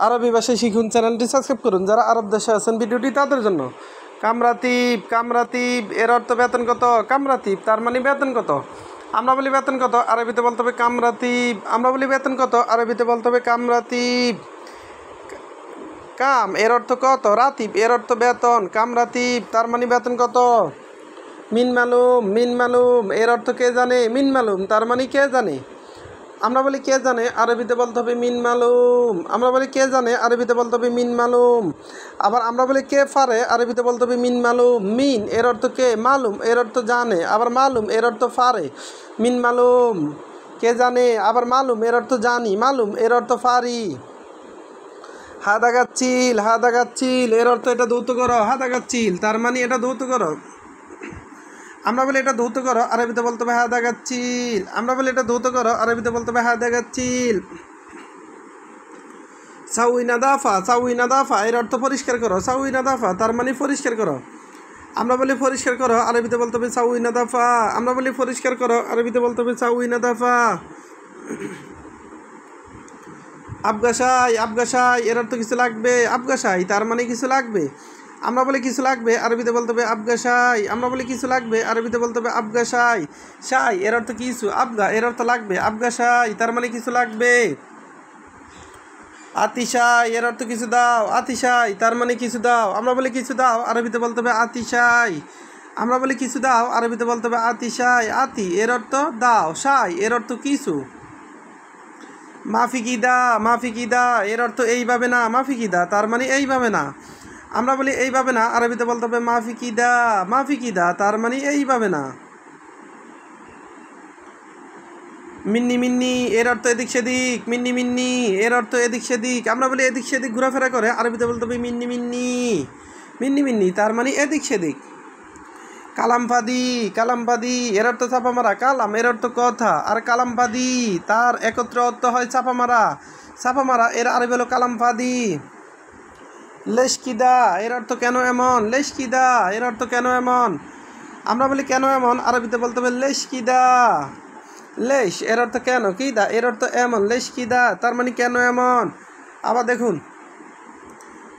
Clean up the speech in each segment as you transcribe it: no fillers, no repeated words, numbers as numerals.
আরবি ভাষায় শিখুন চ্যানেলটি সাবস্ক্রাইব করুন। যারা আরব দেশে আছেন ভিডিওটি তাদের জন্য। কামরাতিব, কামরাতিব এর অর্থ বেতন কত? কামরাতিব তার মানে বেতন কত? আমরা বলি বেতন কত, আরবিতে বলতে হবে কামরাতিব। আমরা বলি বেতন কত, আরবিতে বলতে হবে কামরাতিব। কাম এর অর্থ কত, রাতিব এর অর্থ বেতন, কামরাতিব তার মানে বেতন কত? মিন মালুম, মিন মালুম এর অর্থ কে জানে? মিন মালুম তার মানে কে জানে। আমরা বলি কে জানে, আরবিতে বলতে হবে মিন মালুম। আমরা বলি কে জানে, আরবিতে বলতে হবে মিন মালুম। আবার আমরা বলি কে পারে, আরবিতে বলতে হবে মিন মালুম। মিন এর অর্থ কে, মালুম এর অর্থ জানে, আবার মালুম এর অর্থ পারে। মিন মালুম কে জানে, আবার মালুম এর অর্থ জানি, মালুম এর অর্থ পারি। হাদাগাচ্ছিল, হাদাগাচ্ছিল এর অর্থ এটা ধৌত করো, হাদাগাচ্ছিল তার মানে এটা ধৌত করো। আমরা বলি এটা ধৌত করো, আরবিতে বলতে হবে হাদাগাচ্ছিল। আমরা বলি এটা ধৌত করো, আরবিতে বলতে হবে হাদাগাচ্ছিল। সাউই নাদাফা, সাউই নাদাফা এর অর্থ পরিষ্কার করো, সাউই নাদাফা তার মানে পরিষ্কার করো। আমরা বলি পরিষ্কার করো, আরবিতে বলতে হবে সাউই নাদাফা। আমরা বলি পরিষ্কার করো, আরবিতে বলতে হবে সাউই নাদাফা। আবগাসাই, আবগাসাই এর অর্থ কিছু লাগবে, আবগাসাই তার মানে কিছু লাগবে। আমরা বলি কিছু লাগবে, আরবিতে বলতে হবে আবগাসাই। আমরা বলি কিছু লাগবে, আরবিতে বলতে হবে আবগাসাই। সাই এর অর্থ কিছু, আবগা এর অর্থ লাগবে, আবগাসাই তার মানে কিছু লাগবে। আতিশাই এর অর্থ কিছু দাও, আতিশাই তার মানে কিছু দাও। আমরা বলি কিছু দাও, আরবিতে বলতে হবে আতিশাই। আমরা বলি কিছু দাও, আরবিতে বলতে হবে আতিশাই। আতি এর অর্থ দাও, সাই এর অর্থ কিছু। মাফিকিদা, মাফিকিদা এর অর্থ এইভাবে না, মাফিকিদা তার মানে এইভাবে না। আমরা বলি এইভাবে না, আরবিতে বলতে হবে মাফিকিদা, মাফিকিদা তার মানে এইভাবে না। মিন্নি, মিন্নি এর অর্থ এদিক সেদিক, মিন্নি মিন্নি এর অর্থ এদিক সেদিক। আমরা বলি এদিক সেদিক ঘোরাফেরা করে, আরবিতে বলতে হবে মিন্নি মিন্নি, মিন্নি মিন্নি তার মানে এদিক সেদিক। কালামফাদি, কালামফাদি এর অর্থ চাপা মারা, কালাম এর অর্থ কথা, আর কালামফাদি তার একত্র অর্থ হয় চাপা মারা। চাপা মারা এর আরবি হলো কালামফাদি। লেশকিদা এর অর্থ কেন এমন, লেশকিদা এর অর্থ কেন এমন। আমরা বলি কেন এমন, আরবিতে বলতে হবে লেশকিদা। লেশ এর অর্থ কেন, কিদা এর অর্থ এমন, লেশকিদা তার মানে কেন এমন। আবার দেখুন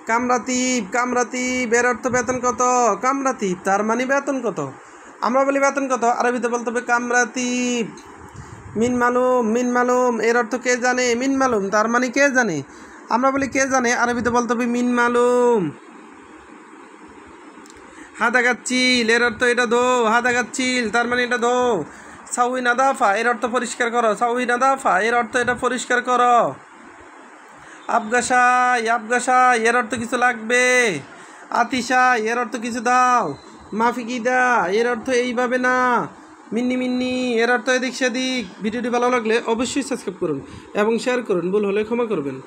কামরাতিব, কামরাতিব এর অর্থ বেতন কত, কামরাতিব তার মানে বেতন কত। আমরা বলি বেতন কত, আরবিতে বলতে হবে কামরাতিব। মিন মালুম, মিন মালুম এর অর্থ কে জানে, মিন মালুম তার মানে কে জানে। আমরা বলি কে জানে, আরবিতে বলতে হবে মিন মালুম। হাদাগাচ্ছিল এর অর্থ এটা ধো, হাদাগাচ্ছিল তার মানে এটা ধো। সাউই নাদাফা এর অর্থ পরিষ্কার করো, সাউই নাদাফা এর অর্থ এটা পরিষ্কার করো। আবগাসাই, আবগাসাই এর অর্থ কিছু লাগবে। আতিশাই এর অর্থ কিছু দাও। মাফিকিদা এর অর্থ এইভাবে না। মিন্নি মিন্নি এর অর্থ এদিক সেদিক। ভিডিওটি ভালো লাগলে অবশ্যই সাবস্ক্রাইব করুন এবং শেয়ার করুন, ভুল হলে ক্ষমা করবেন।